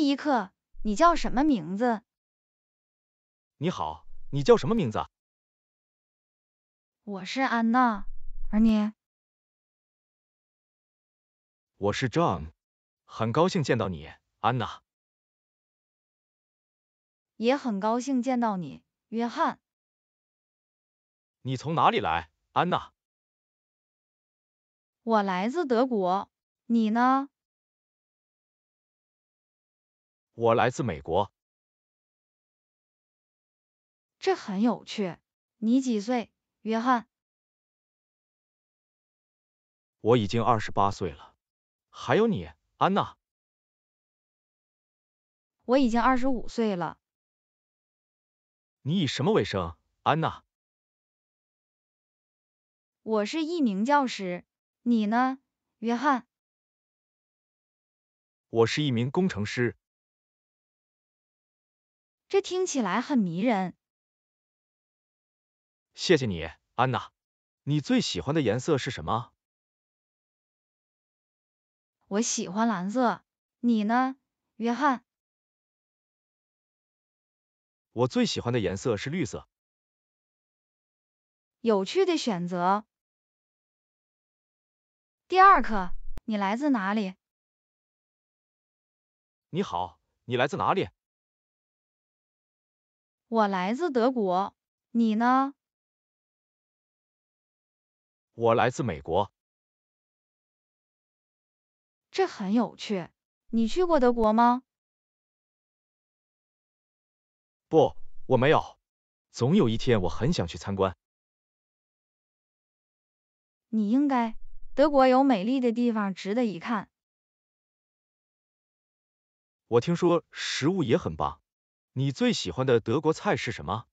第一课，你叫什么名字？你好，你叫什么名字？我是安娜，而你？我是 John，很高兴见到你，安娜。也很高兴见到你，约翰。你从哪里来，安娜？我来自德国，你呢？我来自美国。这很有趣。你几岁，约翰？我已经28岁了。还有你，安娜？我已经25岁了。你以什么为生，安娜？我是一名教师，你呢，约翰？我是一名工程师。这听起来很迷人。谢谢你，安娜。你最喜欢的颜色是什么？我喜欢蓝色，你呢，约翰？我最喜欢的颜色是绿色。有趣的选择。第二课，你来自哪里？你好，你来自哪里？我来自德国，你呢？我来自美国。这很有趣。你去过德国吗？不，我没有。总有一天我很想去参观。你应该，德国有美丽的地方值得一看。我听说食物也很棒。你最喜欢的德国菜是什么？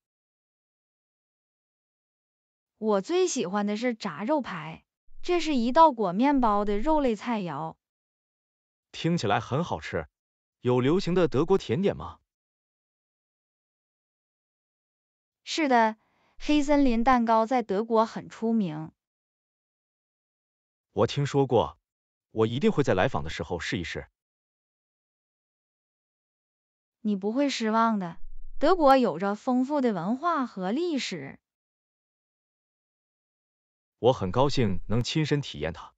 我最喜欢的是炸肉排，这是一道裹面包的肉类菜肴。听起来很好吃。有流行的德国甜点吗？是的，黑森林蛋糕在德国很出名。我听说过，我一定会在来访的时候试一试。你不会失望的，德国有着丰富的文化和历史。我很高兴能亲身体验它。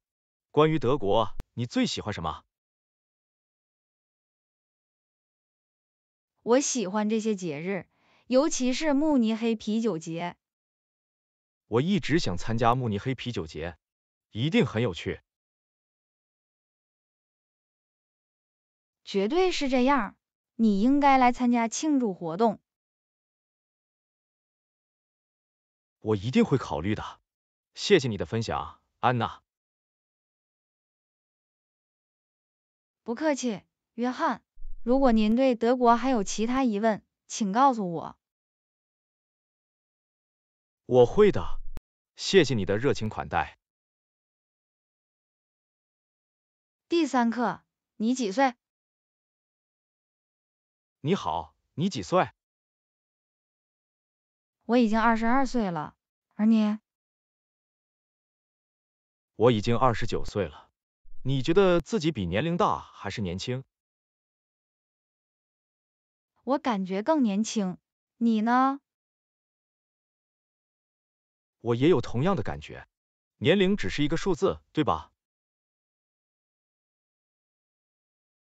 关于德国，你最喜欢什么？我喜欢这些节日，尤其是慕尼黑啤酒节。我一直想参加慕尼黑啤酒节，一定很有趣。绝对是这样，你应该来参加庆祝活动。我一定会考虑的。谢谢你的分享，安娜。不客气，约翰。如果您对德国还有其他疑问，请告诉我。我会的。谢谢你的热情款待。第三课，你几岁？你好，你几岁？我已经22岁了，而你？我已经29岁了。你觉得自己比年龄大还是年轻？我感觉更年轻。你呢？我也有同样的感觉。年龄只是一个数字，对吧？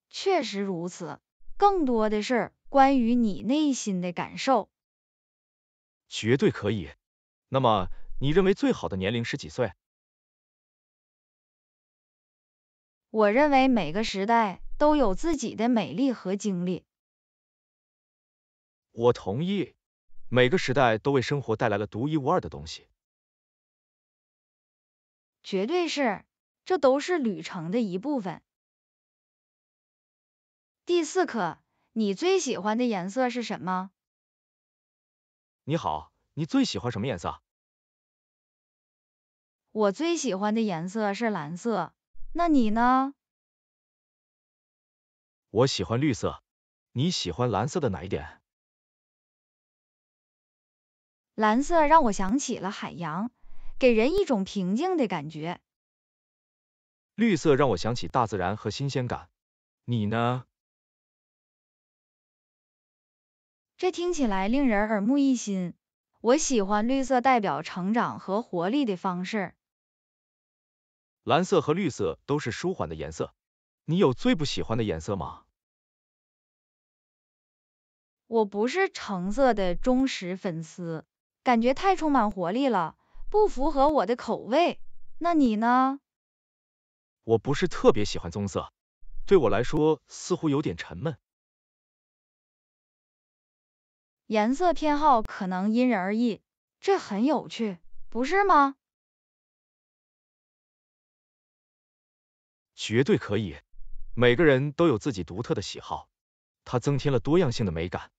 确实如此，更多的是关于你内心的感受。绝对可以。那么，你认为最好的年龄是几岁？我认为每个时代都有自己的美丽和经历。我同意。每个时代都为生活带来了独一无二的东西。绝对是，这都是旅程的一部分。第四课，你最喜欢的颜色是什么？你好，你最喜欢什么颜色？我最喜欢的颜色是蓝色，那你呢？我喜欢绿色。你喜欢蓝色的哪一点？蓝色让我想起了海洋，给人一种平静的感觉。绿色让我想起大自然和新鲜感。你呢？这听起来令人耳目一新。我喜欢绿色代表成长和活力的方式。蓝色和绿色都是舒缓的颜色，你有最不喜欢的颜色吗？我不是橙色的忠实粉丝，感觉太充满活力了，不符合我的口味。那你呢？我不是特别喜欢棕色，对我来说似乎有点沉闷。颜色偏好可能因人而异，这很有趣，不是吗？绝对可以，每个人都有自己独特的喜好，它增添了多样性的美感。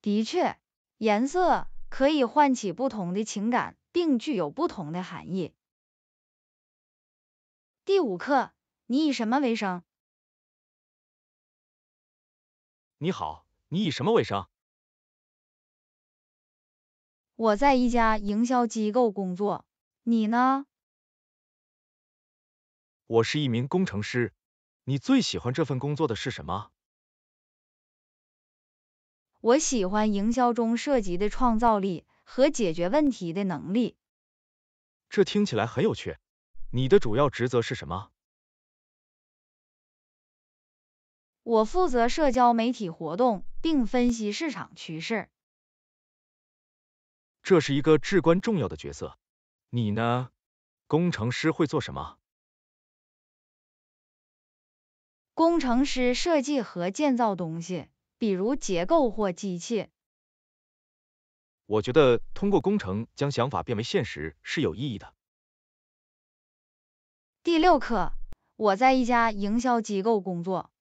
的确，颜色可以唤起不同的情感，并具有不同的含义。第5课，你以什么为生？你好，你以什么为生？我在一家营销机构工作，你呢？我是一名工程师。你最喜欢这份工作的是什么？我喜欢营销中涉及的创造力和解决问题的能力。这听起来很有趣。你的主要职责是什么？我负责社交媒体活动，并分析市场趋势。这是一个至关重要的角色。你呢？工程师会做什么？工程师设计和建造东西，比如结构或机器。我觉得通过工程将想法变为现实是有意义的。第6课，我在一家营销机构工作。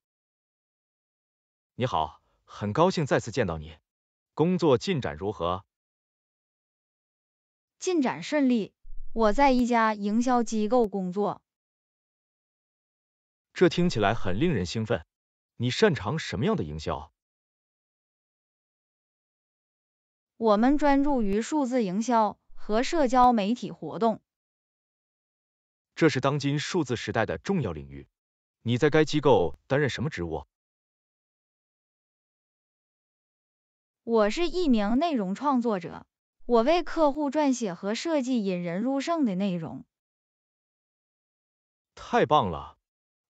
你好，很高兴再次见到你。工作进展如何？进展顺利。我在一家营销机构工作。这听起来很令人兴奋。你擅长什么样的营销？我们专注于数字营销和社交媒体活动。这是当今数字时代的重要领域。你在该机构担任什么职务？我是一名内容创作者，我为客户撰写和设计引人入胜的内容。太棒了！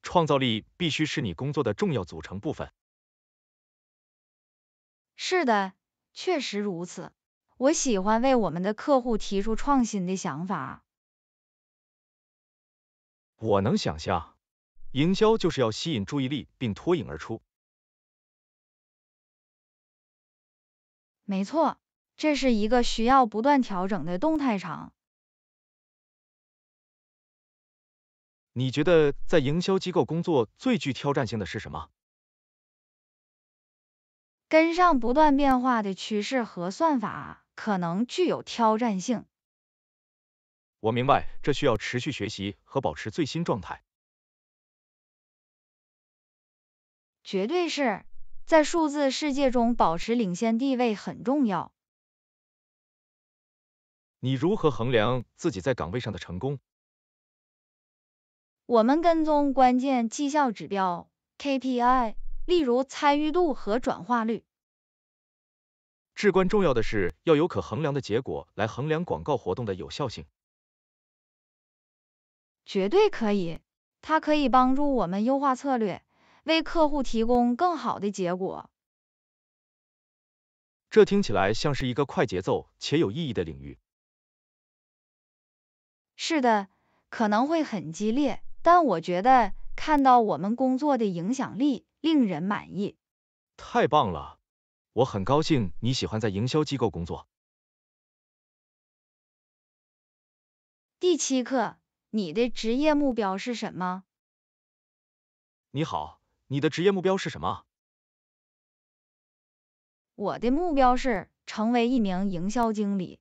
创造力必须是你工作的重要组成部分。是的，确实如此。我喜欢为我们的客户提出创新的想法。我能想象，营销就是要吸引注意力并脱颖而出。没错，这是一个需要不断调整的动态场。你觉得在营销机构工作最具挑战性的是什么？跟上不断变化的趋势和算法可能具有挑战性。我明白，这需要持续学习和保持最新状态。绝对是，在数字世界中保持领先地位很重要。你如何衡量自己在岗位上的成功？我们跟踪关键绩效指标 KPI， 例如参与度和转化率。至关重要的是要有可衡量的结果来衡量广告活动的有效性。绝对可以，它可以帮助我们优化策略，为客户提供更好的结果。这听起来像是一个快节奏且有意义的领域。是的，可能会很激烈，但我觉得看到我们工作的影响力令人满意。太棒了！我很高兴你喜欢在营销机构工作。第7课，你的职业目标是什么？你好，你的职业目标是什么？我的目标是成为一名营销经理。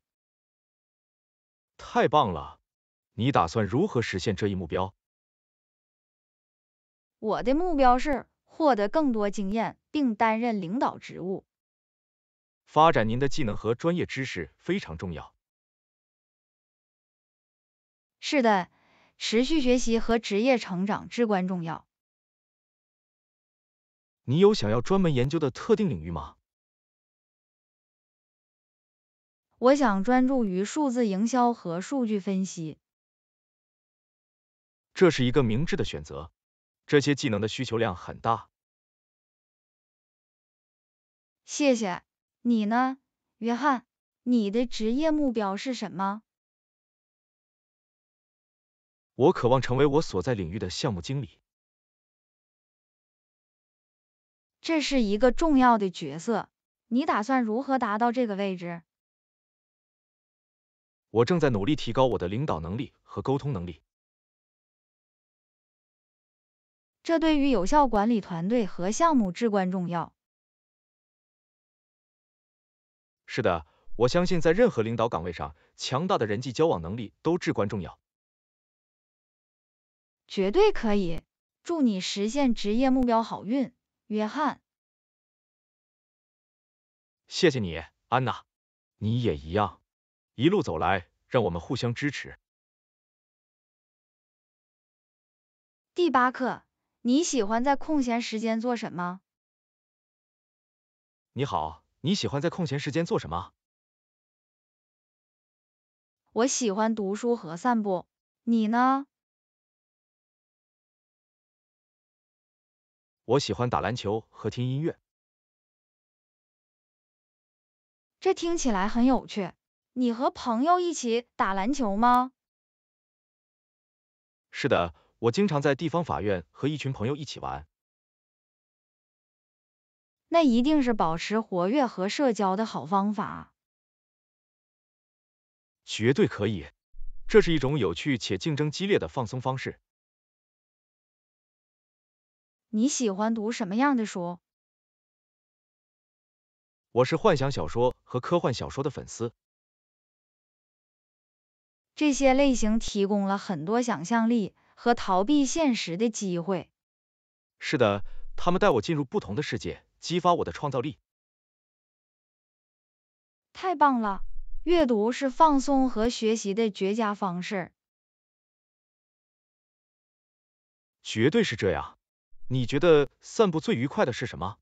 太棒了！你打算如何实现这一目标？我的目标是获得更多经验，并担任领导职务。发展您的技能和专业知识非常重要。是的，持续学习和职业成长至关重要。你有想要专门研究的特定领域吗？我想专注于数字营销和数据分析。这是一个明智的选择，这些技能的需求量很大。谢谢。你呢，约翰？你的职业目标是什么？我渴望成为我所在领域的项目经理。这是一个重要的角色，你打算如何达到这个位置？我正在努力提高我的领导能力和沟通能力。这对于有效管理团队和项目至关重要。是的，我相信在任何领导岗位上，强大的人际交往能力都至关重要。绝对可以。祝你实现职业目标好运，约翰。谢谢你，安娜。你也一样。一路走来，让我们互相支持。第8课，你喜欢在空闲时间做什么？你好，你喜欢在空闲时间做什么？我喜欢读书和散步。你呢？我喜欢打篮球和听音乐。这听起来很有趣。你和朋友一起打篮球吗？是的，我经常在地方法院和一群朋友一起玩。那一定是保持活跃和社交的好方法。绝对可以，这是一种有趣且竞争激烈的放松方式。你喜欢读什么样的书？我是幻想小说和科幻小说的粉丝。这些类型提供了很多想象力和逃避现实的机会。是的，他们带我进入不同的世界，激发我的创造力。太棒了！阅读是放松和学习的绝佳方式。绝对是这样。你觉得散步最愉快的是什么？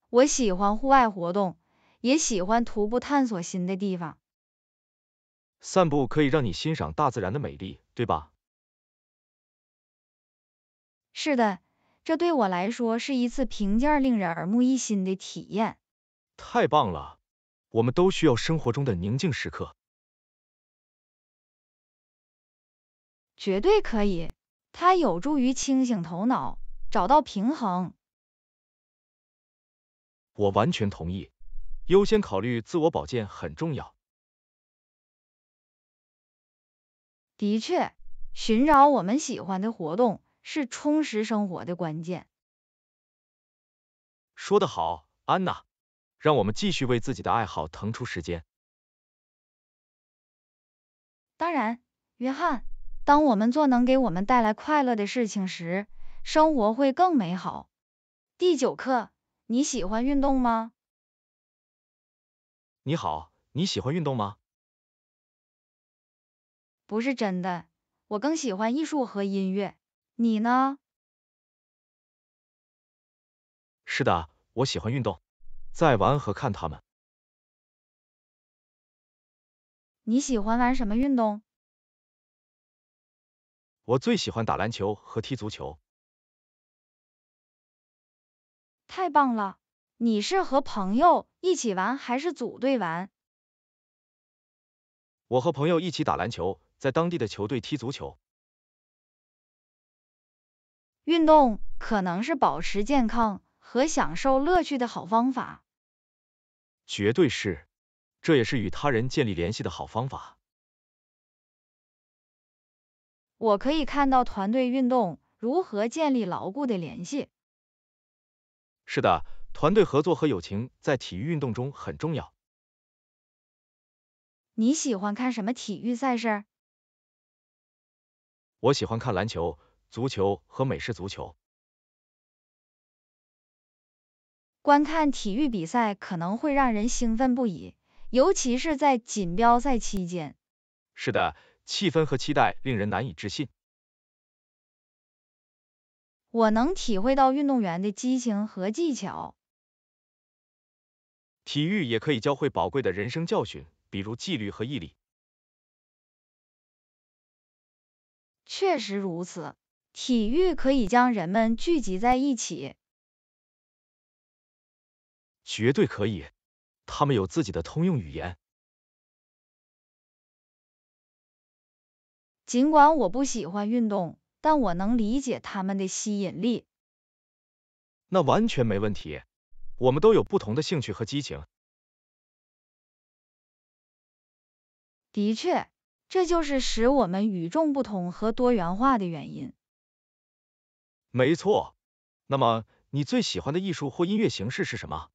我喜欢户外活动，也喜欢徒步探索新的地方。散步可以让你欣赏大自然的美丽，对吧？是的，这对我来说是一次平静令人耳目一新的体验。太棒了！我们都需要生活中的宁静时刻。绝对可以，它有助于清醒头脑，找到平衡。我完全同意，优先考虑自我保健很重要。的确，寻找我们喜欢的活动是充实生活的关键。说得好，安娜。让我们继续为自己的爱好腾出时间。当然，约翰，当我们做能给我们带来快乐的事情时，生活会更美好。第9课，你喜欢运动吗？你好，你喜欢运动吗？不是真的，我更喜欢艺术和音乐。你呢？是的，我喜欢运动，在玩和看它们。你喜欢玩什么运动？我最喜欢打篮球和踢足球。太棒了！你是和朋友一起玩还是组队玩？我和朋友一起打篮球，在当地的球队踢足球。运动可能是保持健康和享受乐趣的好方法。绝对是，这也是与他人建立联系的好方法。我可以看到团队运动如何建立牢固的联系。是的，团队合作和友情在体育运动中很重要。你喜欢看什么体育赛事？我喜欢看篮球、足球和美式足球。观看体育比赛可能会让人兴奋不已，尤其是在锦标赛期间。是的，气氛和期待令人难以置信。我能体会到运动员的激情和技巧。体育也可以教会宝贵的人生教训，比如纪律和毅力。确实如此，体育可以将人们聚集在一起。绝对可以，他们有自己的通用语言。尽管我不喜欢运动，但我能理解他们的吸引力。那完全没问题，我们都有不同的兴趣和激情。的确，这就是使我们与众不同和多元化的原因。没错。那么，你最喜欢的艺术或音乐形式是什么？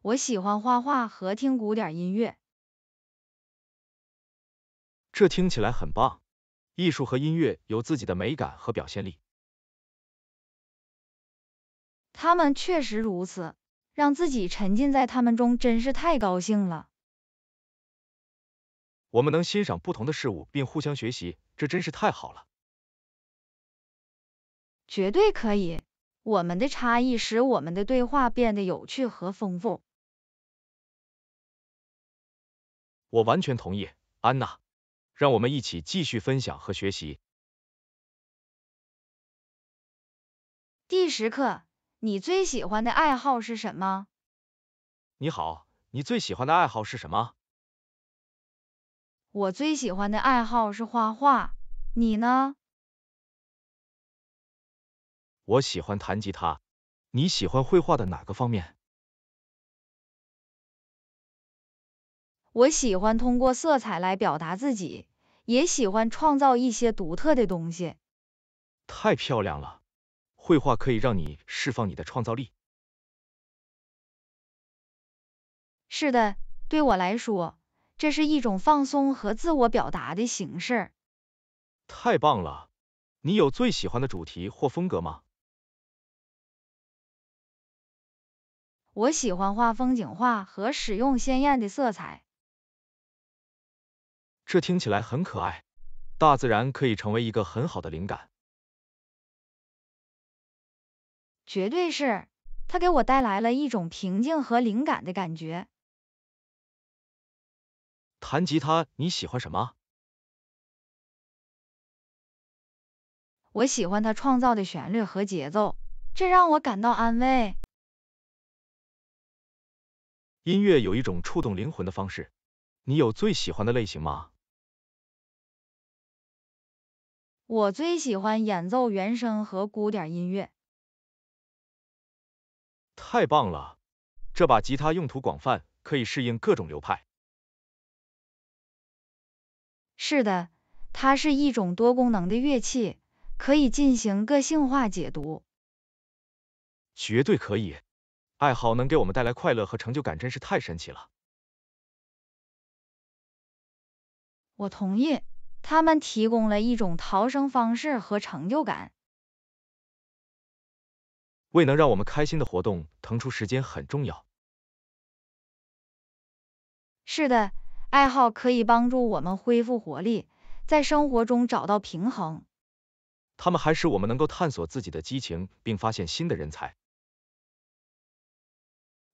我喜欢画画和听古典音乐。这听起来很棒。艺术和音乐有自己的美感和表现力。他们确实如此，让自己沉浸在他们中真是太高兴了。我们能欣赏不同的事物并互相学习，这真是太好了。绝对可以，我们的差异使我们的对话变得有趣和丰富。我完全同意，安娜。让我们一起继续分享和学习。第10课，你最喜欢的爱好是什么？你好，你最喜欢的爱好是什么？我最喜欢的爱好是画画，你呢？我喜欢弹吉他。你喜欢绘画的哪个方面？我喜欢通过色彩来表达自己，也喜欢创造一些独特的东西。太漂亮了！绘画可以让你释放你的创造力。是的，对我来说，这是一种放松和自我表达的形式。太棒了！你有最喜欢的主题或风格吗？我喜欢画风景画和使用鲜艳的色彩。这听起来很可爱。大自然可以成为一个很好的灵感。绝对是，它给我带来了一种平静和灵感的感觉。弹吉他，你喜欢什么？我喜欢它创造的旋律和节奏，这让我感到安慰。音乐有一种触动灵魂的方式。你有最喜欢的类型吗？我最喜欢演奏原声和古典音乐。太棒了！这把吉他用途广泛，可以适应各种流派。是的，它是一种多功能的乐器，可以进行个性化解读。绝对可以。爱好能给我们带来快乐和成就感，真是太神奇了。我同意，它们提供了一种逃生方式和成就感。为能让我们开心的活动腾出时间很重要。是的，爱好可以帮助我们恢复活力，在生活中找到平衡。它们还使我们能够探索自己的激情，并发现新的人才。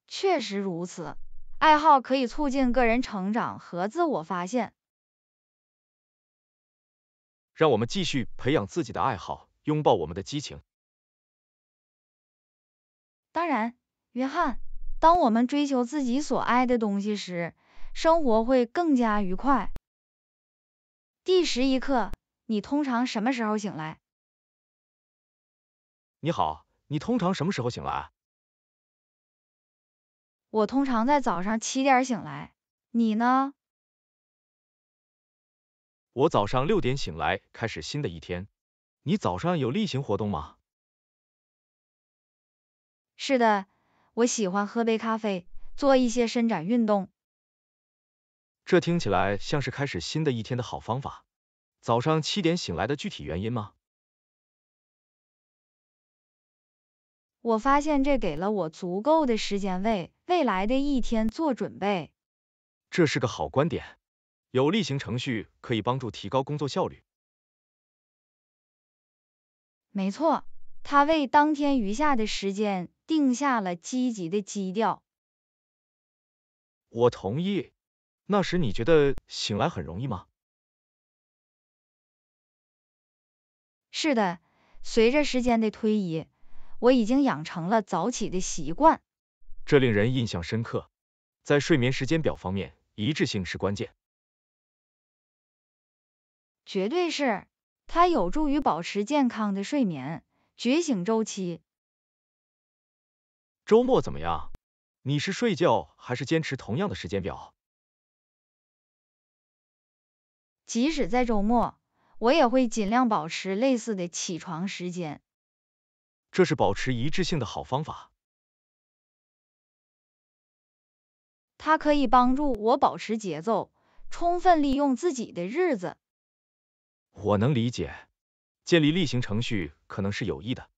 确实如此，爱好可以促进个人成长和自我发现。让我们继续培养自己的爱好，拥抱我们的激情。当然，约翰，当我们追求自己所爱的东西时，生活会更加愉快。第11课，你通常什么时候醒来？你好，你通常什么时候醒来？我通常在早上7点醒来，你呢？我早上6点醒来，开始新的一天。你早上有例行活动吗？是的，我喜欢喝杯咖啡，做一些伸展运动。这听起来像是开始新的一天的好方法。早上7点醒来的具体原因吗？我发现这给了我足够的时间为未来的一天做准备。这是个好观点。有例行程序可以帮助提高工作效率。没错，他为当天余下的时间定下了积极的基调。我同意。那时你觉得醒来很容易吗？是的，随着时间的推移，我已经养成了早起的习惯。这令人印象深刻。在睡眠时间表方面，一致性是关键。绝对是，它有助于保持健康的睡眠觉醒周期。周末怎么样？你是睡觉还是坚持同样的时间表？即使在周末，我也会尽量保持类似的起床时间。这是保持一致性的好方法。它可以帮助我保持节奏，充分利用自己的日子。我能理解，建立例行程序可能是有益的。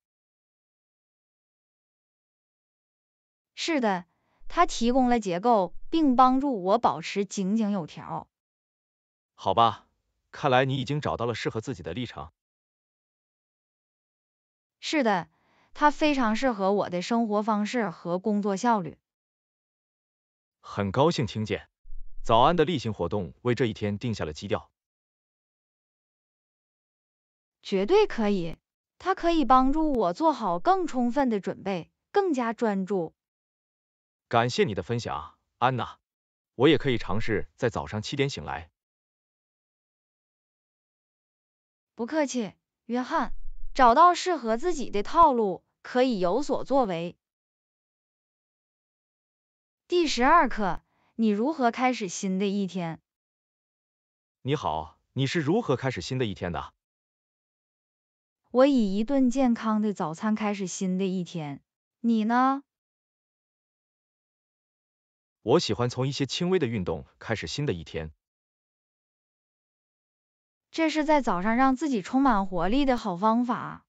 是的，它提供了结构，并帮助我保持井井有条。好吧，看来你已经找到了适合自己的历程。是的，它非常适合我的生活方式和工作效率。很高兴听见，早安的例行活动为这一天定下了基调。绝对可以，它可以帮助我做好更充分的准备，更加专注。感谢你的分享，安娜。我也可以尝试在早上7点醒来。不客气，约翰。找到适合自己的套路，可以有所作为。第12课，你如何开始新的一天？你好，你是如何开始新的一天的？我以一顿健康的早餐开始新的一天。你呢？我喜欢从一些轻微的运动开始新的一天。这是在早上让自己充满活力的好方法。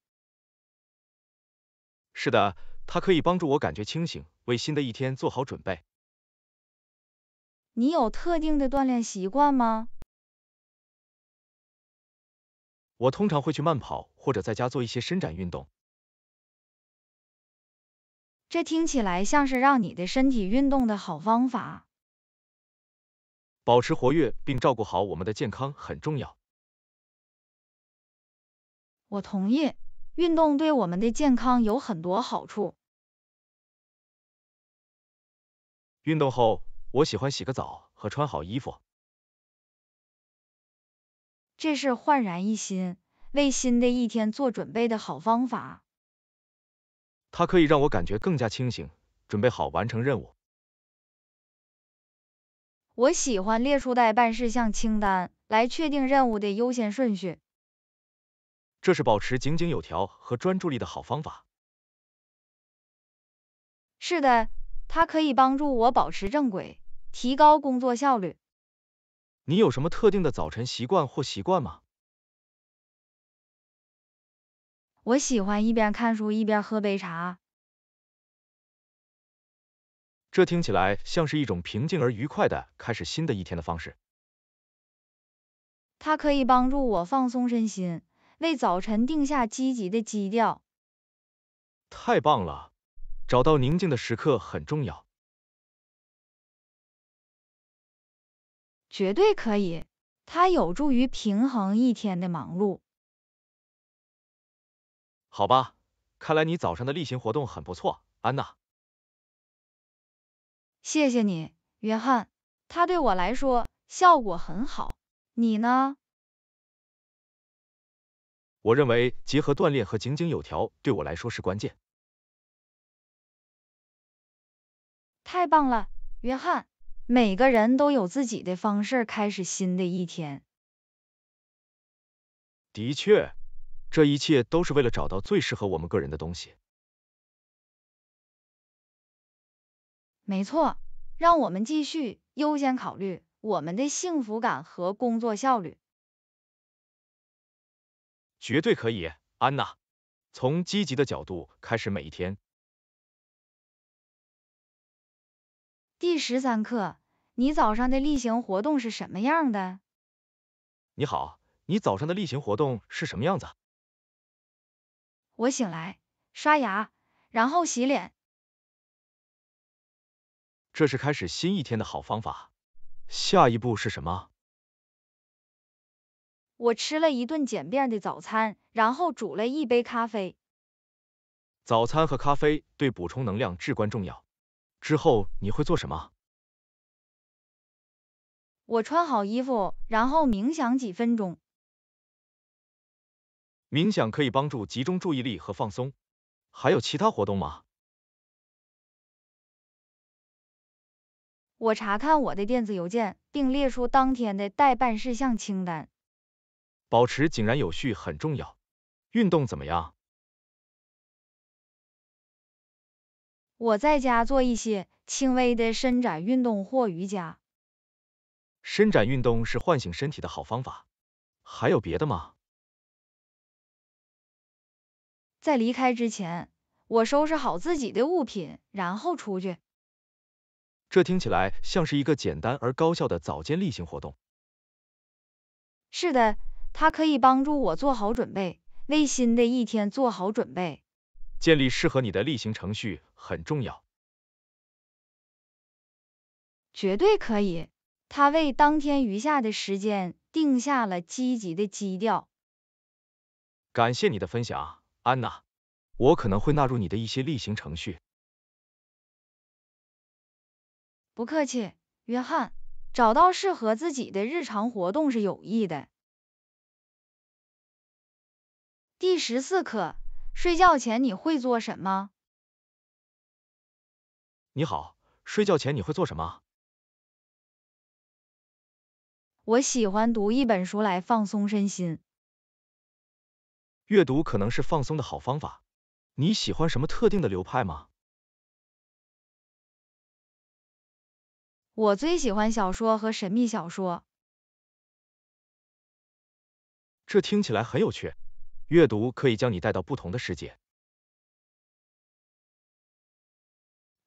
是的，它可以帮助我感觉清醒，为新的一天做好准备。你有特定的锻炼习惯吗？我通常会去慢跑，或者在家做一些伸展运动。这听起来像是让你的身体运动的好方法。保持活跃并照顾好我们的健康很重要。我同意，运动对我们的健康有很多好处。运动后，我喜欢洗个澡和穿好衣服。这是焕然一新，为新的一天做准备的好方法。它可以让我感觉更加清醒，准备好完成任务。我喜欢列出待办事项清单，来确定任务的优先顺序。这是保持井井有条和专注力的好方法。是的，它可以帮助我保持正轨，提高工作效率。你有什么特定的早晨习惯或习惯吗？我喜欢一边看书一边喝杯茶。这听起来像是一种平静而愉快的开始新的一天的方式。它可以帮助我放松身心，为早晨定下积极的基调。太棒了！找到宁静的时刻很重要。绝对可以，它有助于平衡一天的忙碌。好吧，看来你早上的例行活动很不错，安娜。谢谢你，约翰，它对我来说效果很好。你呢？我认为结合锻炼和井井有条对我来说是关键。太棒了，约翰。每个人都有自己的方式开始新的一天。的确，这一切都是为了找到最适合我们个人的东西。没错，让我们继续优先考虑我们的幸福感和工作效率。绝对可以，安娜。从积极的角度开始每一天。第13课，你早上的例行活动是什么样的？你好，你早上的例行活动是什么样子？我醒来，刷牙，然后洗脸。这是开始新一天的好方法。下一步是什么？我吃了一顿简便的早餐，然后煮了一杯咖啡。早餐和咖啡对补充能量至关重要。之后你会做什么？我穿好衣服，然后冥想几分钟。冥想可以帮助集中注意力和放松。还有其他活动吗？我查看我的电子邮件，并列出当天的待办事项清单。保持井然有序很重要。运动怎么样？我在家做一些轻微的伸展运动或瑜伽。伸展运动是唤醒身体的好方法。还有别的吗？在离开之前，我收拾好自己的物品，然后出去。这听起来像是一个简单而高效的早间例行活动。是的，它可以帮助我做好准备，为新的一天做好准备。建立适合你的例行程序很重要。绝对可以。它为当天余下的时间定下了积极的基调。感谢你的分享，安娜。我可能会纳入你的一些例行程序。不客气，约翰。找到适合自己的日常活动是有益的。第14课，睡觉前你会做什么？你好，睡觉前你会做什么？我喜欢读一本书来放松身心。阅读可能是放松的好方法。你喜欢什么特定的流派吗？我最喜欢小说和神秘小说。这听起来很有趣。阅读可以将你带到不同的世界。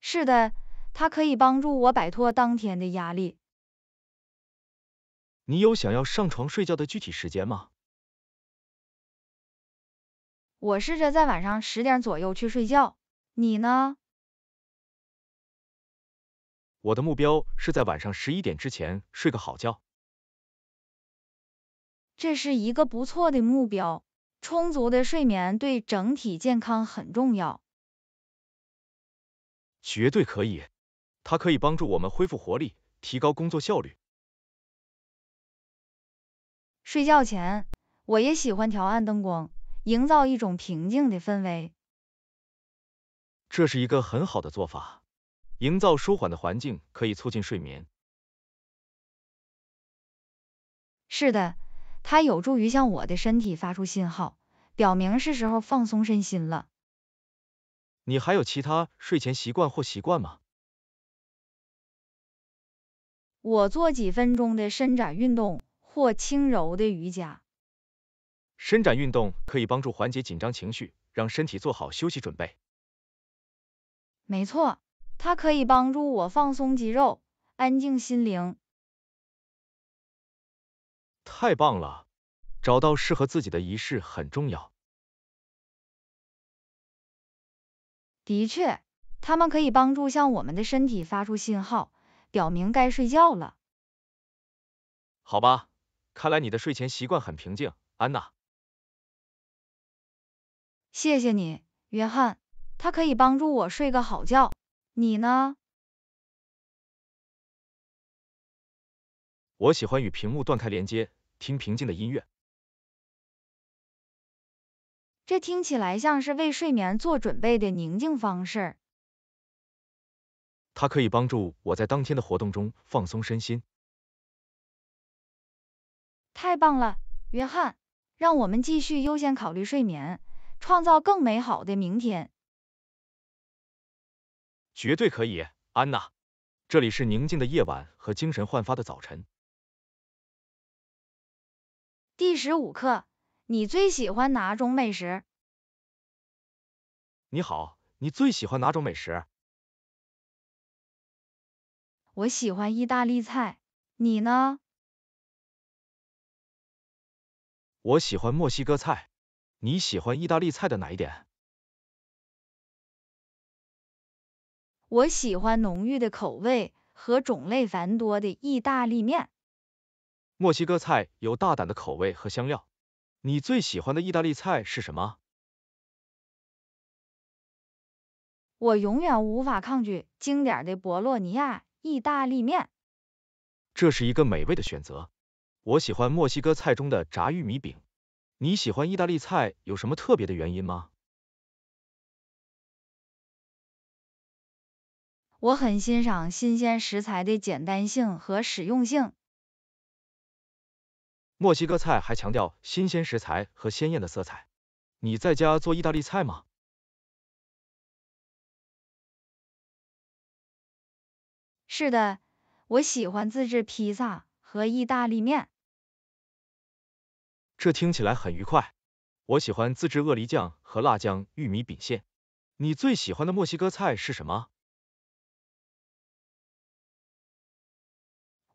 是的，它可以帮助我摆脱当天的压力。你有想要上床睡觉的具体时间吗？我试着在晚上10点左右去睡觉。你呢？我的目标是在晚上11点之前睡个好觉。这是一个不错的目标。充足的睡眠对整体健康很重要。绝对可以。它可以帮助我们恢复活力，提高工作效率。睡觉前，我也喜欢调暗灯光，营造一种平静的氛围。这是一个很好的做法。营造舒缓的环境可以促进睡眠。是的，它有助于向我的身体发出信号，表明是时候放松身心了。你还有其他睡前习惯或习惯吗？我做几分钟的伸展运动或轻柔的瑜伽。伸展运动可以帮助缓解紧张情绪，让身体做好休息准备。没错，它可以帮助我放松肌肉，安静心灵。太棒了！找到适合自己的仪式很重要。的确，它们可以帮助向我们的身体发出信号，表明该睡觉了。好吧，看来你的睡前习惯很平静，安娜。谢谢你，约翰。它可以帮助我睡个好觉。你呢？我喜欢与屏幕断开连接，听平静的音乐。这听起来像是为睡眠做准备的宁静方式。它可以帮助我在当天的活动中放松身心。太棒了，约翰。让我们继续优先考虑睡眠，创造更美好的明天。绝对可以，安娜。这里是宁静的夜晚和精神焕发的早晨。第15课，你最喜欢哪种美食？你好，你最喜欢哪种美食？我喜欢意大利菜。你呢？我喜欢墨西哥菜。你喜欢意大利菜的哪一点？我喜欢浓郁的口味和种类繁多的意大利面。墨西哥菜有大胆的口味和香料，你最喜欢的意大利菜是什么？我永远无法抗拒经典的博洛尼亚意大利面。这是一个美味的选择。我喜欢墨西哥菜中的炸玉米饼。你喜欢意大利菜有什么特别的原因吗？我很欣赏新鲜食材的简单性和实用性。墨西哥菜还强调新鲜食材和鲜艳的色彩。你在家做意大利菜吗？是的，我喜欢自制披萨和意大利面。这听起来很愉快。我喜欢自制鳄梨酱和辣酱玉米饼馅。你最喜欢的墨西哥菜是什么？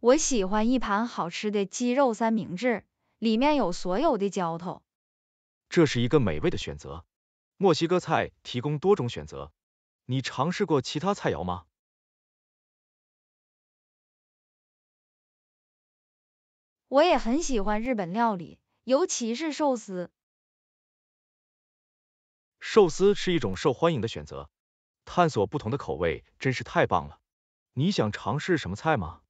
我喜欢一盘好吃的鸡肉三明治，里面有所有的浇头。这是一个美味的选择。墨西哥菜提供多种选择。你尝试过其他菜肴吗？我也很喜欢日本料理，尤其是寿司。寿司是一种受欢迎的选择。探索不同的口味真是太棒了。你想尝试什么菜吗？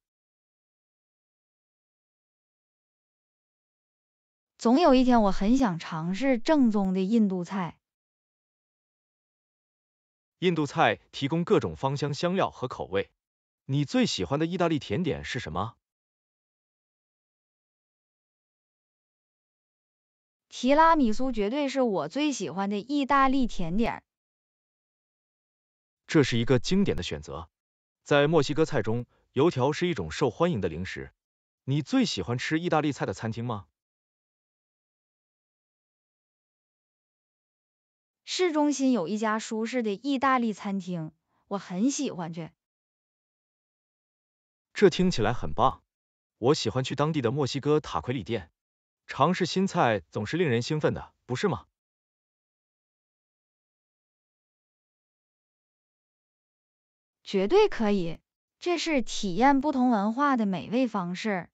总有一天我很想尝试正宗的印度菜。印度菜提供各种芳香香料和口味。你最喜欢的意大利甜点是什么？提拉米苏绝对是我最喜欢的意大利甜点。这是一个经典的选择。在墨西哥菜中，油条是一种受欢迎的零食。你最喜欢吃意大利菜的餐厅吗？市中心有一家舒适的意大利餐厅，我很喜欢去。这听起来很棒。我喜欢去当地的墨西哥塔奎里店。尝试新菜总是令人兴奋的，不是吗？绝对可以，这是体验不同文化的美味方式。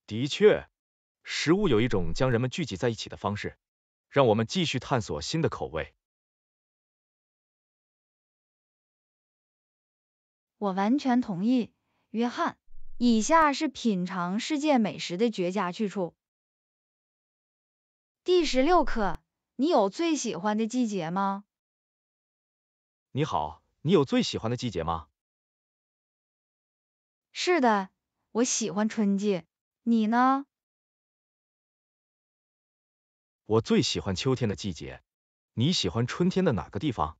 的确，食物有一种将人们聚集在一起的方式。让我们继续探索新的口味。我完全同意，约翰。以下是品尝世界美食的绝佳去处。第16课，你有最喜欢的季节吗？你好，你有最喜欢的季节吗？是的，我喜欢春季。你呢？我最喜欢秋天的季节。你喜欢春天的哪个地方？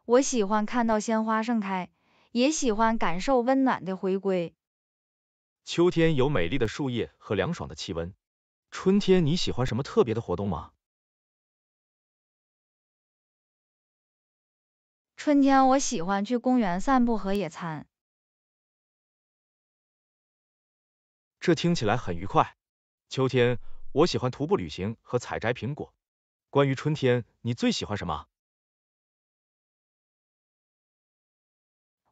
我喜欢看到鲜花盛开，也喜欢感受温暖的回归。秋天有美丽的树叶和凉爽的气温。春天你喜欢什么特别的活动吗？春天我喜欢去公园散步和野餐。这听起来很愉快。秋天，我喜欢徒步旅行和采摘苹果。关于春天，你最喜欢什么？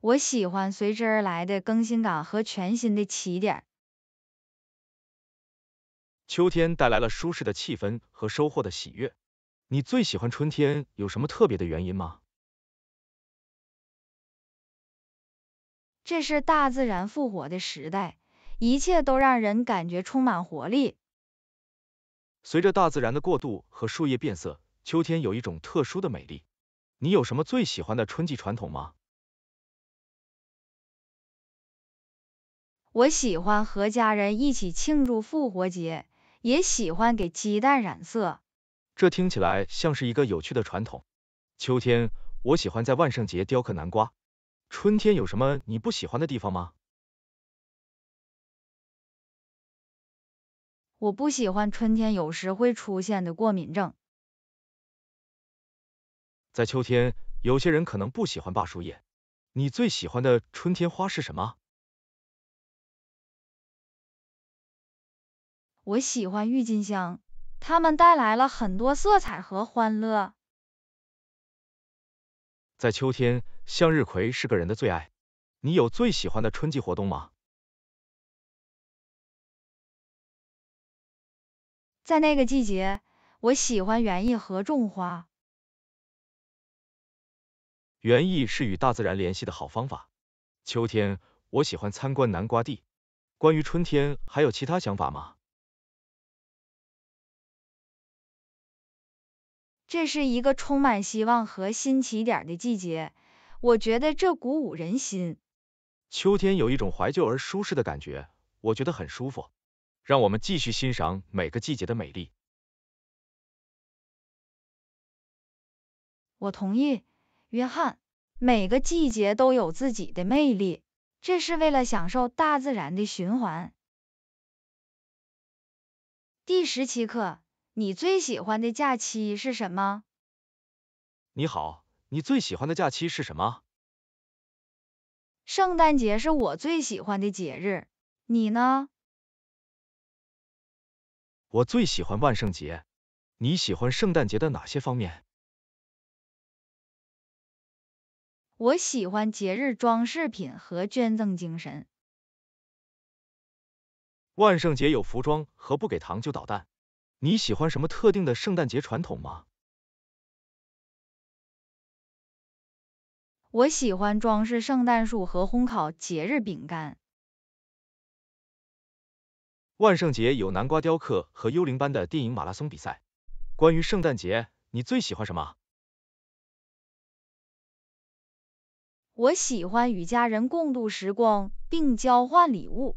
我喜欢随之而来的更新感和全新的起点。秋天带来了舒适的气氛和收获的喜悦。你最喜欢春天有什么特别的原因吗？这是大自然复活的时代，一切都让人感觉充满活力。随着大自然的过渡和树叶变色，秋天有一种特殊的美丽。你有什么最喜欢的春季传统吗？我喜欢和家人一起庆祝复活节，也喜欢给鸡蛋染色。这听起来像是一个有趣的传统。秋天，我喜欢在万圣节雕刻南瓜。春天有什么你不喜欢的地方吗？我不喜欢春天有时会出现的过敏症。在秋天，有些人可能不喜欢拔树叶。你最喜欢的春天花是什么？我喜欢郁金香，它们带来了很多色彩和欢乐。在秋天，向日葵是个人的最爱。你有最喜欢的春季活动吗？在那个季节，我喜欢园艺和种花。园艺是与大自然联系的好方法。秋天，我喜欢参观南瓜地。关于春天，还有其他想法吗？这是一个充满希望和新起点的季节，我觉得这鼓舞人心。秋天有一种怀旧而舒适的感觉，我觉得很舒服。让我们继续欣赏每个季节的美丽。我同意，约翰，每个季节都有自己的魅力，这是为了享受大自然的循环。第17课，你最喜欢的假期是什么？你好，你最喜欢的假期是什么？圣诞节是我最喜欢的节日，你呢？我最喜欢万圣节。你喜欢圣诞节的哪些方面？我喜欢节日装饰品和捐赠精神。万圣节有服装和不给糖就捣蛋。你喜欢什么特定的圣诞节传统吗？我喜欢装饰圣诞树和烘烤节日饼干。万圣节有南瓜雕刻和幽灵般的电影马拉松比赛。关于圣诞节，你最喜欢什么？我喜欢与家人共度时光，并交换礼物。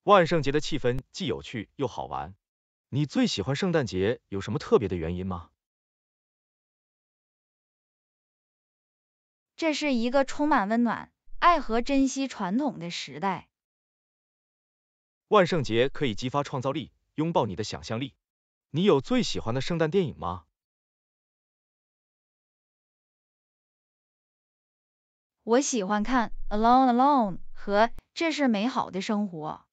万圣节的气氛既有趣又好玩。你最喜欢圣诞节有什么特别的原因吗？这是一个充满温暖、爱和珍惜传统的时代。万圣节可以激发创造力，拥抱你的想象力。你有最喜欢的圣诞电影吗？我喜欢看《Alone Alone》和《这是美好的生活》。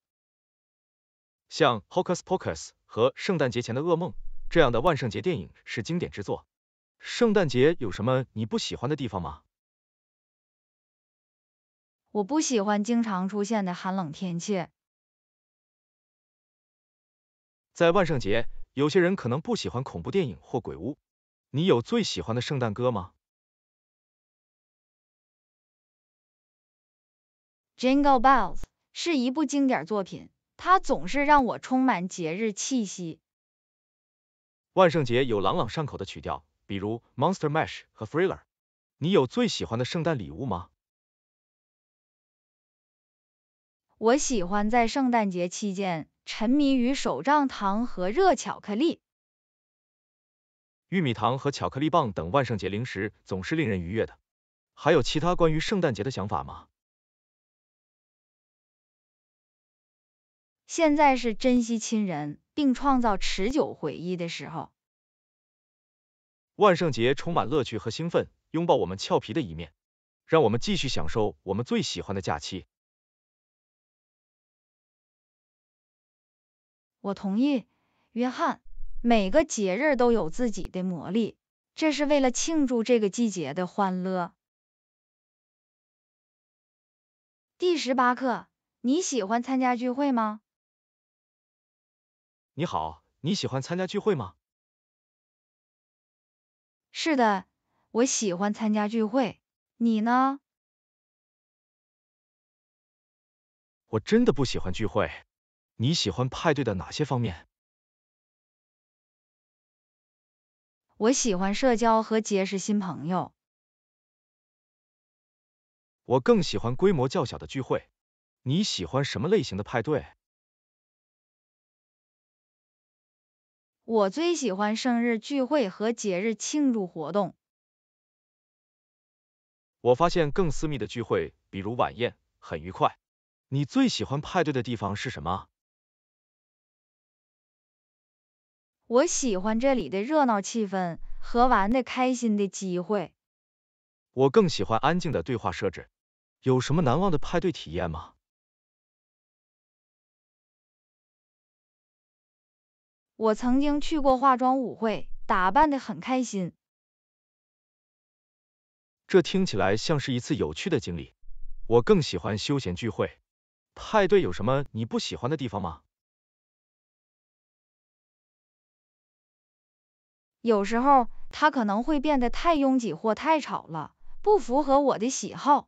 像《Hocus Pocus》和《圣诞节前的噩梦》这样的万圣节电影是经典之作。圣诞节有什么你不喜欢的地方吗？我不喜欢经常出现的寒冷天气。在万圣节，有些人可能不喜欢恐怖电影或鬼屋。你有最喜欢的圣诞歌吗？ Jingle Bells 是一部经典作品，它总是让我充满节日气息。万圣节有朗朗上口的曲调，比如 Monster Mash 和 Thriller。你有最喜欢的圣诞礼物吗？我喜欢在圣诞节期间沉迷于手杖糖和热巧克力。玉米糖和巧克力棒等万圣节零食总是令人愉悦的。还有其他关于圣诞节的想法吗？现在是珍惜亲人并创造持久回忆的时候。万圣节充满乐趣和兴奋，拥抱我们俏皮的一面。让我们继续享受我们最喜欢的假期。我同意，约翰，每个节日都有自己的魔力，这是为了庆祝这个季节的欢乐。第18课，你喜欢参加聚会吗？你好，你喜欢参加聚会吗？是的，我喜欢参加聚会，你呢？我真的不喜欢聚会。你喜欢派对的哪些方面？我喜欢社交和结识新朋友。我更喜欢规模较小的聚会。你喜欢什么类型的派对？我最喜欢生日聚会和节日庆祝活动。我发现更私密的聚会，比如晚宴，很愉快。你最喜欢派对的地方是什么？我喜欢这里的热闹气氛和玩得开心的机会。我更喜欢安静的对话设置。有什么难忘的派对体验吗？我曾经去过化妆舞会，打扮得很开心。这听起来像是一次有趣的经历。我更喜欢休闲聚会。派对有什么你不喜欢的地方吗？有时候它可能会变得太拥挤或太吵了，不符合我的喜好。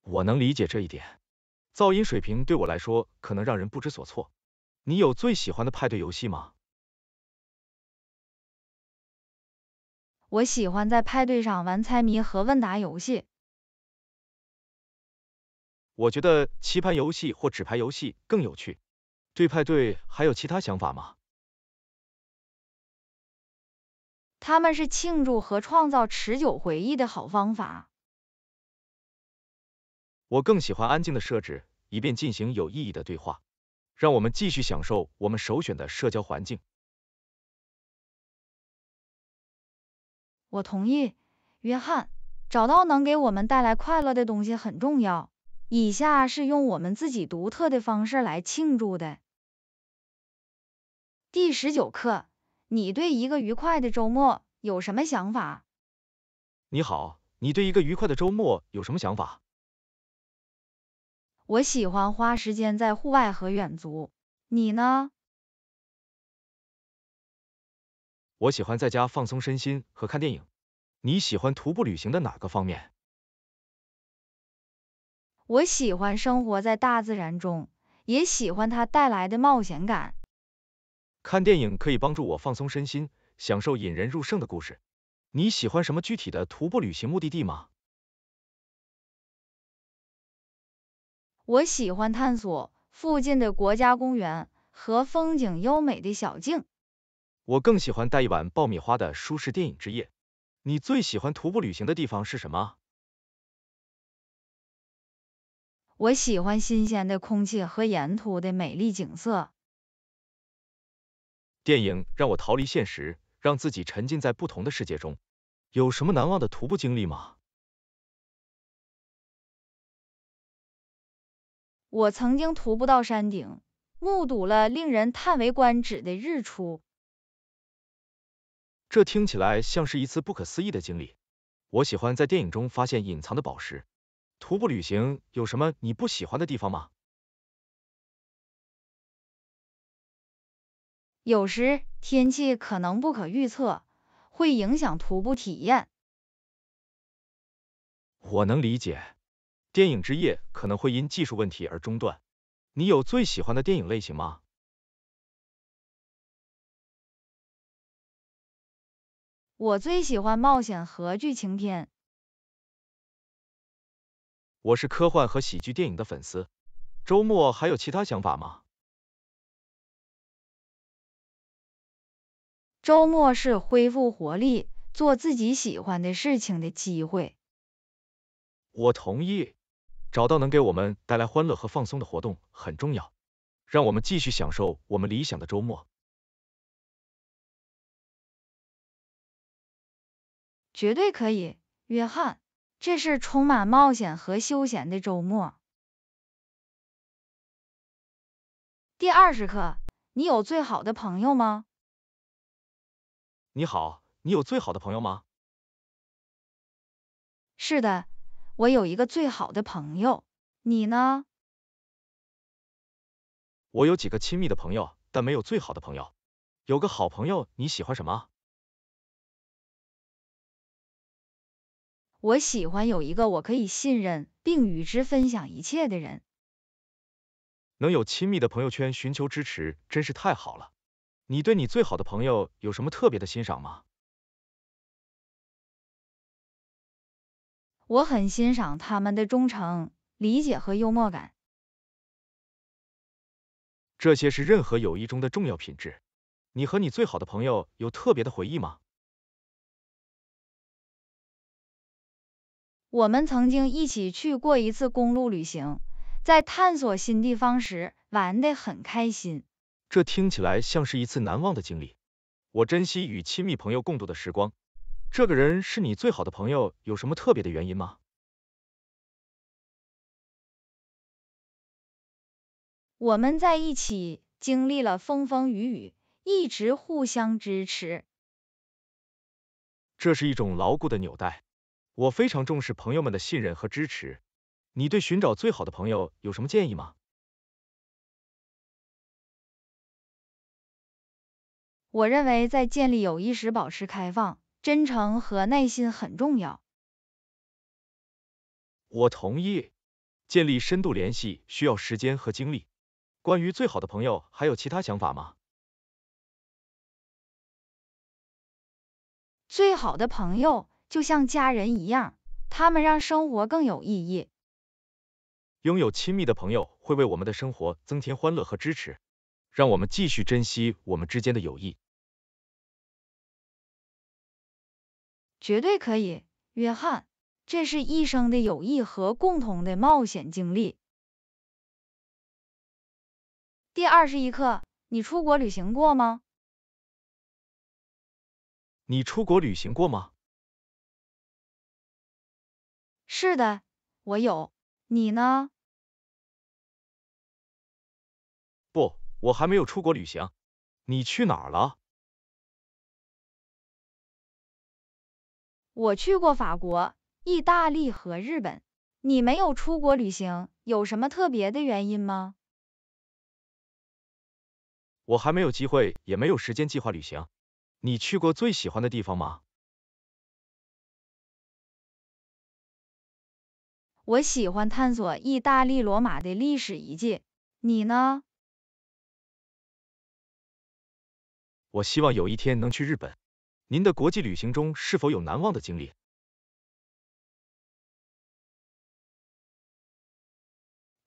我能理解这一点。噪音水平对我来说可能让人不知所措。你有最喜欢的派对游戏吗？我喜欢在派对上玩猜谜和问答游戏。我觉得棋盘游戏或纸牌游戏更有趣。对派对还有其他想法吗？它们是庆祝和创造持久回忆的好方法。我更喜欢安静的设置，以便进行有意义的对话。让我们继续享受我们首选的社交环境。我同意，约翰，找到能给我们带来快乐的东西很重要。以下是用我们自己独特的方式来庆祝的。第19课，你对一个愉快的周末有什么想法？你好，你对一个愉快的周末有什么想法？我喜欢花时间在户外和远足。你呢？我喜欢在家放松身心和看电影。你喜欢徒步旅行的哪个方面？我喜欢生活在大自然中，也喜欢它带来的冒险感。看电影可以帮助我放松身心，享受引人入胜的故事。你喜欢什么具体的徒步旅行目的地吗？我喜欢探索附近的国家公园和风景优美的小径。我更喜欢带一碗爆米花的舒适电影之夜。你最喜欢徒步旅行的地方是什么？我喜欢新鲜的空气和沿途的美丽景色。电影让我逃离现实，让自己沉浸在不同的世界中。有什么难忘的徒步经历吗？我曾经徒步到山顶，目睹了令人叹为观止的日出。这听起来像是一次不可思议的经历。我喜欢在电影中发现隐藏的宝石。徒步旅行有什么你不喜欢的地方吗？有时天气可能不可预测，会影响徒步体验。我能理解，电影之夜可能会因技术问题而中断。你有最喜欢的电影类型吗？我最喜欢冒险和剧情片。我是科幻和喜剧电影的粉丝。周末还有其他想法吗？周末是恢复活力，做自己喜欢的事情的机会。我同意，找到能给我们带来欢乐和放松的活动很重要。让我们继续享受我们理想的周末。绝对可以，约翰，这是充满冒险和休闲的周末。第20课，你有最好的朋友吗？你好，你有最好的朋友吗？是的，我有一个最好的朋友。你呢？我有几个亲密的朋友，但没有最好的朋友。有个好朋友，你喜欢什么？我喜欢有一个我可以信任并与之分享一切的人。能有亲密的朋友圈寻求支持，真是太好了。你对你最好的朋友有什么特别的欣赏吗？我很欣赏他们的忠诚、理解和幽默感。这些是任何友谊中的重要品质。你和你最好的朋友有特别的回忆吗？我们曾经一起去过一次公路旅行，在探索新地方时玩得很开心。这听起来像是一次难忘的经历。我珍惜与亲密朋友共度的时光。这个人是你最好的朋友，有什么特别的原因吗？我们在一起经历了风风雨雨，一直互相支持。这是一种牢固的纽带。我非常重视朋友们的信任和支持。你对寻找最好的朋友有什么建议吗？我认为在建立友谊时保持开放、真诚和耐心很重要。我同意。建立深度联系需要时间和精力。关于最好的朋友，还有其他想法吗？最好的朋友就像家人一样，他们让生活更有意义。拥有亲密的朋友会为我们的生活增添欢乐和支持，让我们继续珍惜我们之间的友谊。绝对可以，约翰，这是一生的友谊和共同的冒险经历。第21课，你出国旅行过吗？你出国旅行过吗？是的，我有。你呢？不，我还没有出国旅行。你去哪儿了？我去过法国、意大利和日本。你没有出国旅行，有什么特别的原因吗？我还没有机会，也没有时间计划旅行。你去过最喜欢的地方吗？我喜欢探索意大利罗马的历史遗迹。你呢？我希望有一天能去日本。您的国际旅行中是否有难忘的经历？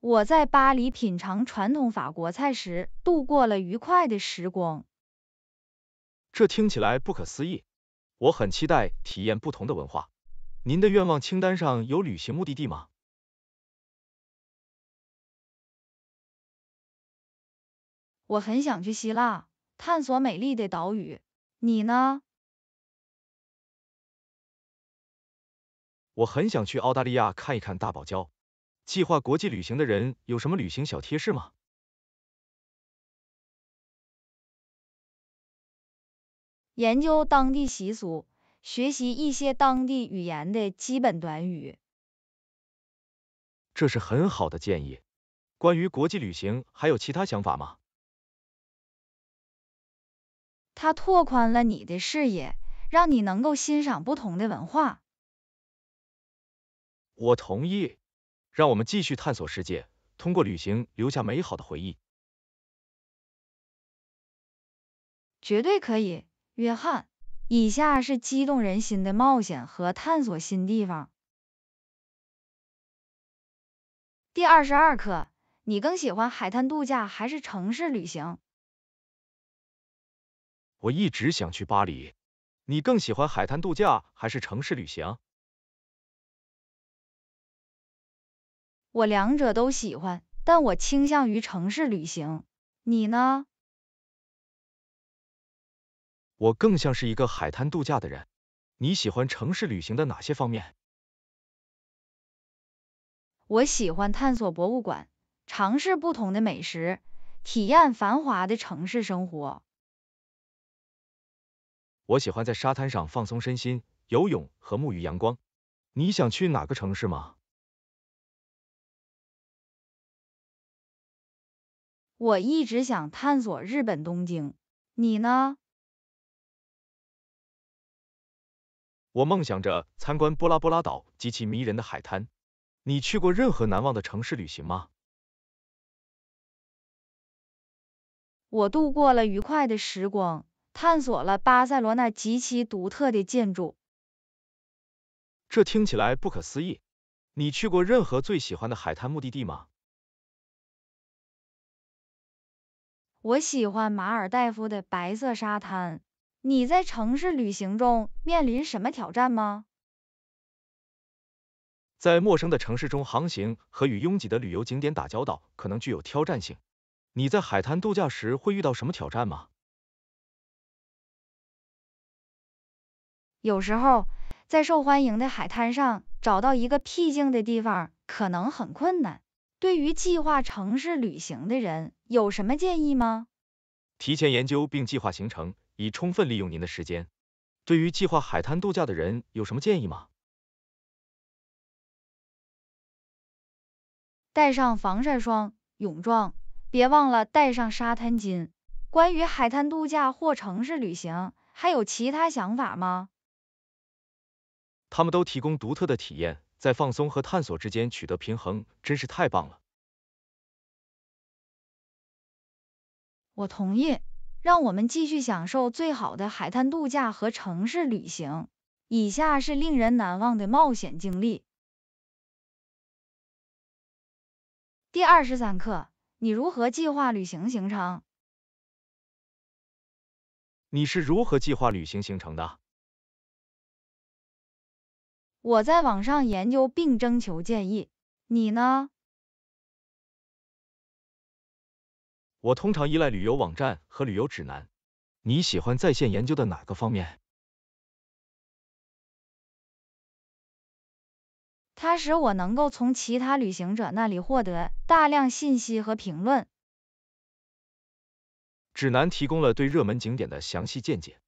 我在巴黎品尝传统法国菜时，度过了愉快的时光。这听起来不可思议。我很期待体验不同的文化。您的愿望清单上有旅行目的地吗？我很想去希腊，探索美丽的岛屿。你呢？我很想去澳大利亚看一看大堡礁。计划国际旅行的人有什么旅行小贴士吗？研究当地习俗，学习一些当地语言的基本短语。这是很好的建议。关于国际旅行还有其他想法吗？它拓宽了你的视野，让你能够欣赏不同的文化。我同意。让我们继续探索世界，通过旅行留下美好的回忆。绝对可以，约翰。以下是激动人心的冒险和探索新地方。第22课，你更喜欢海滩度假还是城市旅行？我一直想去巴黎。你更喜欢海滩度假还是城市旅行？我两者都喜欢，但我倾向于城市旅行。你呢？我更像是一个海滩度假的人。你喜欢城市旅行的哪些方面？我喜欢探索博物馆，尝试不同的美食，体验繁华的城市生活。我喜欢在沙滩上放松身心，游泳和沐浴阳光。你想去哪个城市吗？我一直想探索日本东京。你呢？我梦想着参观波拉波拉岛及其迷人的海滩。你去过任何难忘的城市旅行吗？我度过了愉快的时光，探索了巴塞罗那极其独特的建筑。这听起来不可思议。你去过任何最喜欢的海滩目的地吗？我喜欢马尔代夫的白色沙滩。你在城市旅行中面临什么挑战吗？在陌生的城市中航行和与拥挤的旅游景点打交道可能具有挑战性。你在海滩度假时会遇到什么挑战吗？有时候，在受欢迎的海滩上找到一个僻静的地方可能很困难。对于计划城市旅行的人，有什么建议吗？提前研究并计划行程，以充分利用您的时间。对于计划海滩度假的人有什么建议吗？带上防晒霜、泳装，别忘了带上沙滩巾。关于海滩度假或城市旅行，还有其他想法吗？他们都提供独特的体验，在放松和探索之间取得平衡，真是太棒了。我同意，让我们继续享受最好的海滩度假和城市旅行。以下是令人难忘的冒险经历。第23课，你如何计划旅行行程？你是如何计划旅行行程的？我在网上研究并征求建议，你呢？我通常依赖旅游网站和旅游指南。你喜欢在线研究的哪个方面？它使我能够从其他旅行者那里获得大量信息和评论。指南提供了对热门景点的详细见解。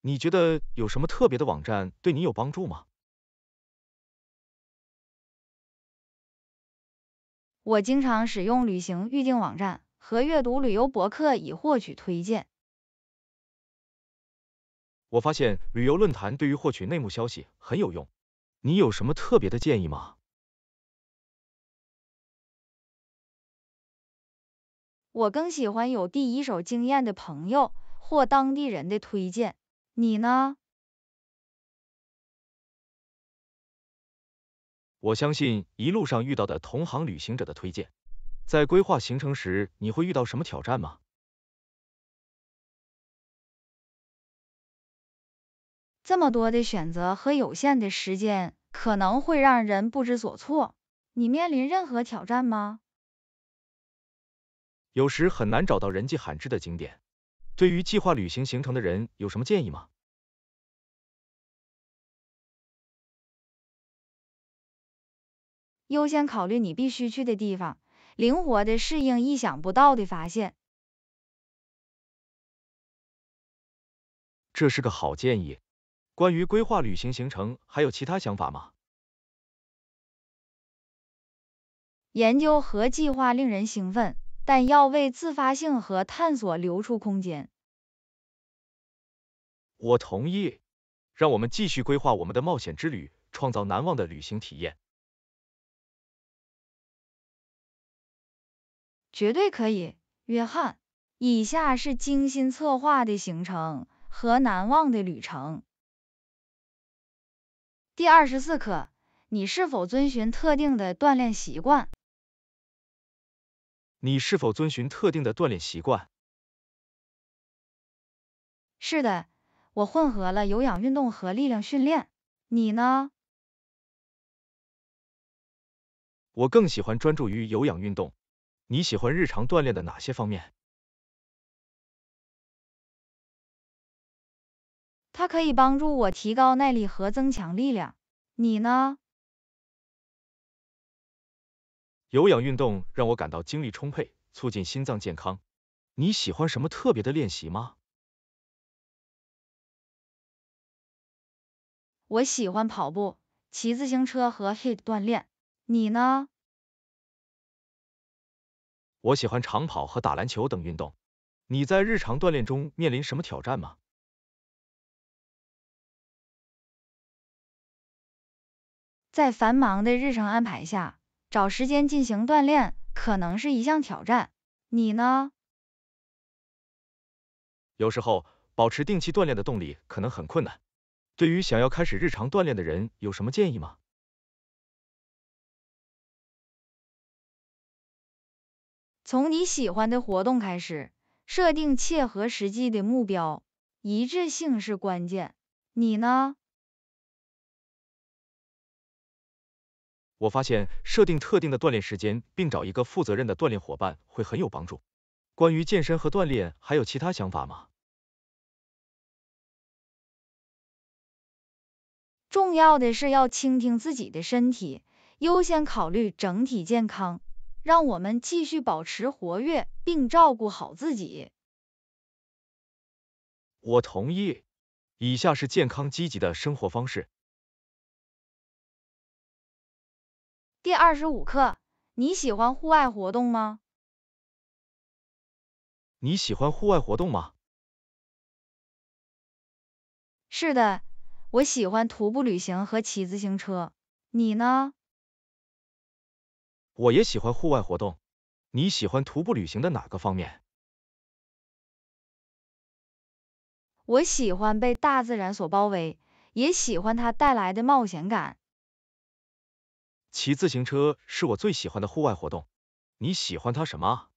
你觉得有什么特别的网站对你有帮助吗？我经常使用旅行预订网站和阅读旅游博客以获取推荐。我发现旅游论坛对于获取内幕消息很有用。你有什么特别的建议吗？我更喜欢有第一手经验的朋友或当地人的推荐。你呢？我相信一路上遇到的同行旅行者的推荐。在规划行程时，你会遇到什么挑战吗？这么多的选择和有限的时间，可能会让人不知所措。你面临任何挑战吗？有时很难找到人迹罕至的景点。对于计划旅行行程的人有什么建议吗？优先考虑你必须去的地方，灵活的适应意想不到的发现。这是个好建议。关于规划旅行行程，还有其他想法吗？研究和计划令人兴奋，但要为自发性和探索留出空间。我同意。让我们继续规划我们的冒险之旅，创造难忘的旅行体验。绝对可以，约翰。以下是精心策划的行程和难忘的旅程。第24课，你是否遵循特定的锻炼习惯？你是否遵循特定的锻炼习惯？是的，我混合了有氧运动和力量训练。你呢？我更喜欢专注于有氧运动。你喜欢日常锻炼的哪些方面？它可以帮助我提高耐力和增强力量。你呢？有氧运动让我感到精力充沛，促进心脏健康。你喜欢什么特别的练习吗？我喜欢跑步、骑自行车和 HIIT 锻炼。你呢？我喜欢长跑和打篮球等运动。你在日常锻炼中面临什么挑战吗？在繁忙的日程安排下，找时间进行锻炼可能是一项挑战。你呢？有时候，保持定期锻炼的动力可能很困难。对于想要开始日常锻炼的人，有什么建议吗？从你喜欢的活动开始，设定切合实际的目标，一致性是关键。你呢？我发现设定特定的锻炼时间，并找一个负责任的锻炼伙伴会很有帮助。关于健身和锻炼，还有其他想法吗？重要的是要倾听自己的身体，优先考虑整体健康。让我们继续保持活跃，并照顾好自己。我同意。以下是健康积极的生活方式。第25课，你喜欢户外活动吗？你喜欢户外活动吗？是的，我喜欢徒步旅行和骑自行车。你呢？我也喜欢户外活动。你喜欢徒步旅行的哪个方面？我喜欢被大自然所包围，也喜欢它带来的冒险感。骑自行车是我最喜欢的户外活动。你喜欢它什么？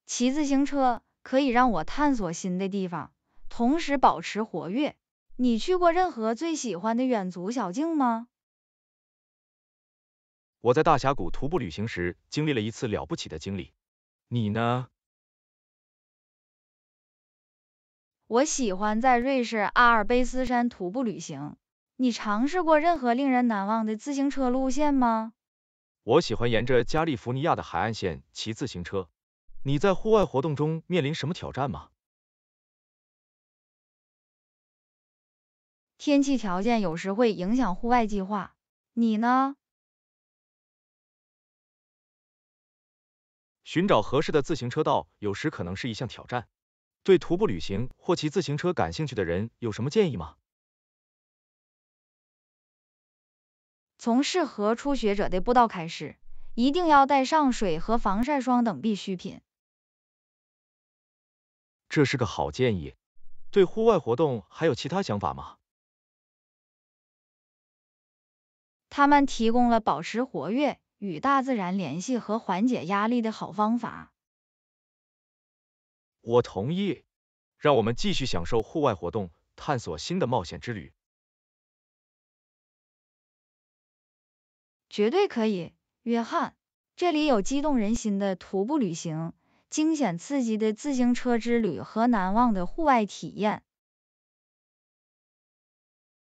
骑自行车可以让我探索新的地方，同时保持活跃。你去过任何最喜欢的远足小径吗？我在大峡谷徒步旅行时经历了一次了不起的经历。你呢？我喜欢在瑞士阿尔卑斯山徒步旅行。你尝试过任何令人难忘的自行车路线吗？我喜欢沿着加利福尼亚的海岸线骑自行车。你在户外活动中面临什么挑战吗？天气条件有时会影响户外计划。你呢？寻找合适的自行车道有时可能是一项挑战。对徒步旅行或骑自行车感兴趣的人有什么建议吗？从适合初学者的步道开始，一定要带上水和防晒霜等必需品。这是个好建议。对户外活动还有其他想法吗？它们提供了保持活跃、与大自然联系和缓解压力的好方法。我同意。让我们继续享受户外活动，探索新的冒险之旅。绝对可以，约翰。这里有激动人心的徒步旅行、惊险刺激的自行车之旅和难忘的户外体验。